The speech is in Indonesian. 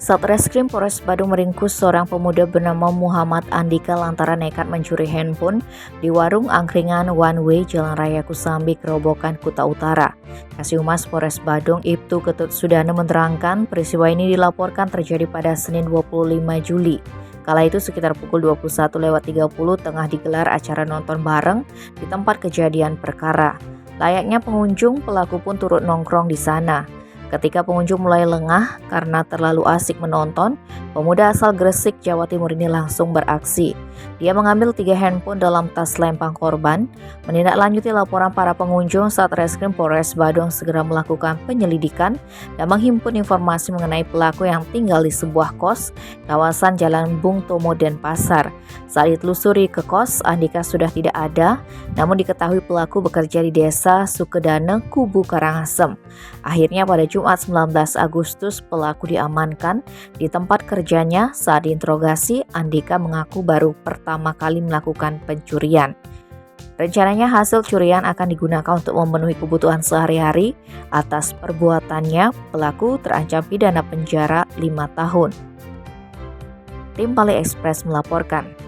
Satreskrim Polres Badung meringkus seorang pemuda bernama Muhammad Andika lantaran nekat mencuri handphone di warung angkringan One Way Jalan Raya Kusambi, Kerobokan, Kuta Utara. Kasih Polres Badung Ibtu Ketut Sudana menerangkan peristiwa ini dilaporkan terjadi pada Senin 25 Juli. Kala itu sekitar pukul 21.30 tengah digelar acara nonton bareng di tempat kejadian perkara. Layaknya pengunjung, pelaku pun turut nongkrong di sana. Ketika pengunjung mulai lengah karena terlalu asik menonton, pemuda asal Gresik, Jawa Timur ini langsung beraksi. Dia mengambil 3 handphone dalam tas lempang korban. Menindaklanjuti laporan para pengunjung, Satreskrim Polres Badung segera melakukan penyelidikan dan menghimpun informasi mengenai pelaku yang tinggal di sebuah kos kawasan Jalan Bung Tomo, Denpasar. Saat ditelusuri ke kos, Andika sudah tidak ada, namun diketahui pelaku bekerja di desa Sukedane, Kubu Karangasem. Akhirnya pada Jumat 19 Agustus pelaku diamankan di tempat kerjanya. Saat diinterogasi, Andika mengaku baru pertama kali melakukan pencurian. Rencananya hasil curian akan digunakan untuk memenuhi kebutuhan sehari-hari. Atas perbuatannya, pelaku terancam pidana penjara 5 tahun. Tim Pali Express melaporkan.